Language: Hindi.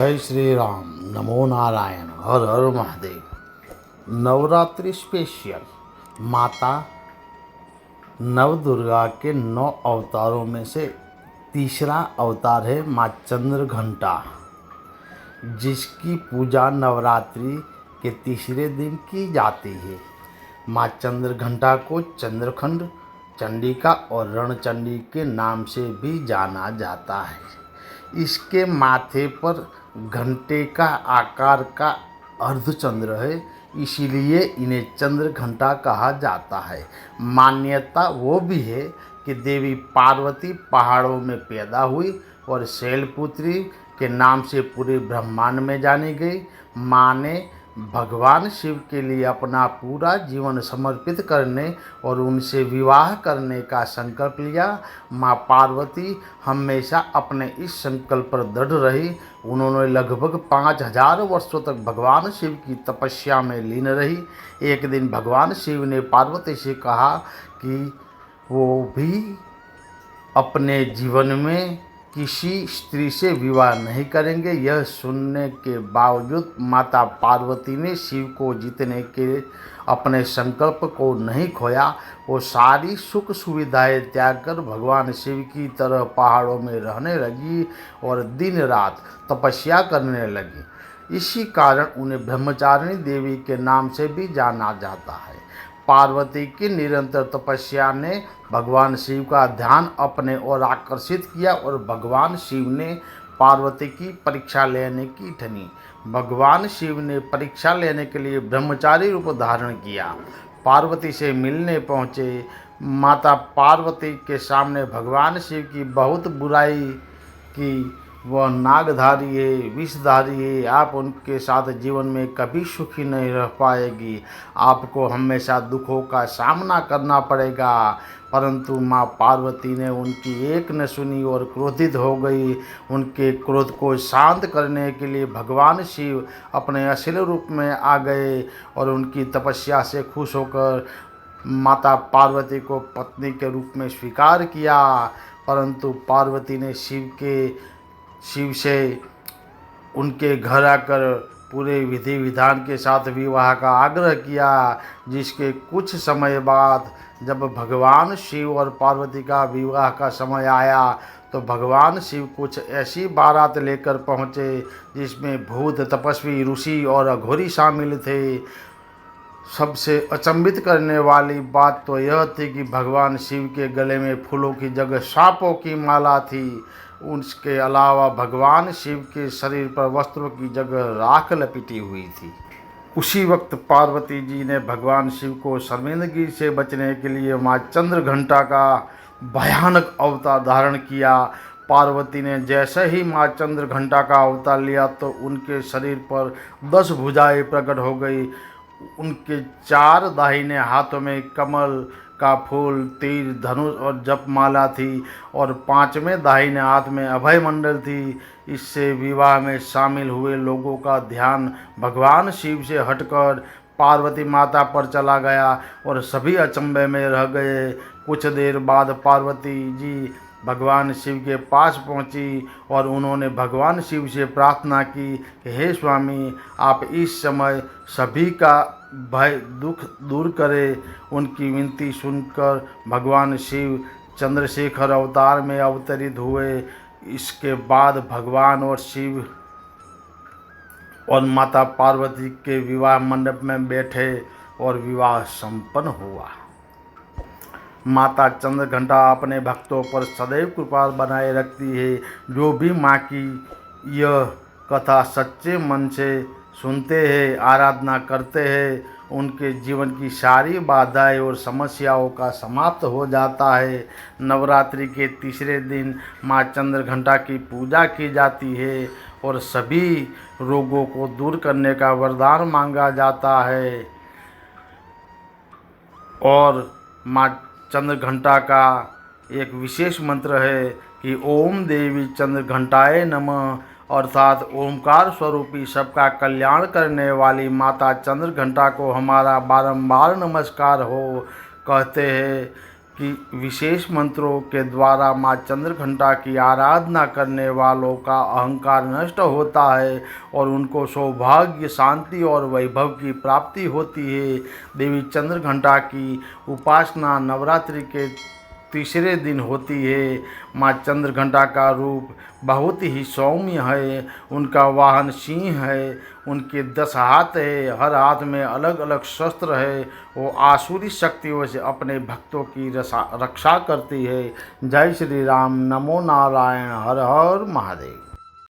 जय श्री राम। नमो नारायण। हर हर महादेव। नवरात्रि स्पेशल। माता नवदुर्गा के 9 अवतारों में से तीसरा अवतार है माँ चंद्र घंटा, जिसकी पूजा नवरात्रि के तीसरे दिन की जाती है। माँ चंद्र घंटा को चंद्रखंड, चंडिका और रणचंडी के नाम से भी जाना जाता है। इसके माथे पर घंटे का आकार का अर्धचंद्र है, इसीलिए इन्हें चंद्र घंटा कहा जाता है। मान्यता वो भी है कि देवी पार्वती पहाड़ों में पैदा हुई और शैलपुत्री के नाम से पूरे ब्रह्मांड में जानी गई। माँ ने भगवान शिव के लिए अपना पूरा जीवन समर्पित करने और उनसे विवाह करने का संकल्प लिया। माँ पार्वती हमेशा अपने इस संकल्प पर दृढ़ रही। उन्होंने लगभग 5000 वर्षों तक भगवान शिव की तपस्या में लीन रही। एक दिन भगवान शिव ने पार्वती से कहा कि वो भी अपने जीवन में किसी स्त्री से विवाह नहीं करेंगे। यह सुनने के बावजूद माता पार्वती ने शिव को जीतने के अपने संकल्प को नहीं खोया। वो सारी सुख सुविधाएं त्याग कर भगवान शिव की तरह पहाड़ों में रहने लगी और दिन रात तपस्या करने लगी। इसी कारण उन्हें ब्रह्मचारिणी देवी के नाम से भी जाना जाता है। पार्वती की निरंतर तपस्या ने भगवान शिव का ध्यान अपने ओर आकर्षित किया और भगवान शिव ने पार्वती की परीक्षा लेने की ठानी। भगवान शिव ने परीक्षा लेने के लिए ब्रह्मचारी रूप धारण किया। पार्वती से मिलने पहुँचे। माता पार्वती के सामने भगवान शिव की बहुत बुराई की। वह नागधारी है, विषधारी है, आप उनके साथ जीवन में कभी सुखी नहीं रह पाएगी, आपको हमेशा दुखों का सामना करना पड़ेगा। परंतु माँ पार्वती ने उनकी एक न सुनी और क्रोधित हो गई। उनके क्रोध को शांत करने के लिए भगवान शिव अपने असली रूप में आ गए और उनकी तपस्या से खुश होकर माता पार्वती को पत्नी के रूप में स्वीकार किया। परंतु पार्वती ने शिव से उनके घर आकर पूरे विधि विधान के साथ विवाह का आग्रह किया। जिसके कुछ समय बाद जब भगवान शिव और पार्वती का विवाह का समय आया तो भगवान शिव कुछ ऐसी बारात लेकर पहुँचे जिसमें भूत, तपस्वी, ऋषि और अघोरी शामिल थे। सबसे अचंभित करने वाली बात तो यह थी कि भगवान शिव के गले में फूलों की जगह सांपों की माला थी। उसके अलावा भगवान शिव के शरीर पर वस्त्रों की जगह राख लपेटी हुई थी। उसी वक्त पार्वती जी ने भगवान शिव को शर्मिंदगी से बचने के लिए माँ चंद्र घंटा का भयानक अवतार धारण किया। पार्वती ने जैसे ही माँ चंद्र घंटा का अवतार लिया तो उनके शरीर पर 10 भुजाएं प्रकट हो गई। उनके 4 दाहिने हाथों में कमल का फूल, तीर, धनुष और जपमाला थी और 5वें दाहिने हाथ में अभय मंडल थी। इससे विवाह में शामिल हुए लोगों का ध्यान भगवान शिव से हटकर पार्वती माता पर चला गया और सभी अचंभे में रह गए। कुछ देर बाद पार्वती जी भगवान शिव के पास पहुंची और उन्होंने भगवान शिव से प्रार्थना की कि हे स्वामी, आप इस समय सभी का भय दुख दूर करें। उनकी विनती सुनकर भगवान शिव चंद्रशेखर अवतार में अवतरित हुए। इसके बाद भगवान और शिव और माता पार्वती के विवाह मंडप में बैठे और विवाह संपन्न हुआ। माता चंद्र घंटा अपने भक्तों पर सदैव कृपा बनाए रखती है। जो भी माँ की यह कथा सच्चे मन से सुनते हैं, आराधना करते हैं, उनके जीवन की सारी बाधाएं और समस्याओं का समाप्त हो जाता है। नवरात्रि के तीसरे दिन माँ चंद्र घंटा की पूजा की जाती है और सभी रोगों को दूर करने का वरदान मांगा जाता है। और माँ चंद्र घंटा का एक विशेष मंत्र है कि ओम देवी चंद्र घंटाए नमः, अर्थात ओमकार स्वरूपी सबका कल्याण करने वाली माता चंद्र घंटा को हमारा बारंबार नमस्कार हो। कहते हैं कि विशेष मंत्रों के द्वारा माँ चंद्रघंटा की आराधना करने वालों का अहंकार नष्ट होता है और उनको सौभाग्य, शांति और वैभव की प्राप्ति होती है। देवी चंद्रघंटा की उपासना नवरात्रि के तीसरे दिन होती है। माँ चंद्रघंटा का रूप बहुत ही सौम्य है। उनका वाहन सिंह है। उनके 10 हाथ है। हर हाथ में अलग अलग शस्त्र है। वो आसुरी शक्तियों से अपने भक्तों की रक्षा करती है। जय श्री राम। नमो नारायण। हर हर महादेव।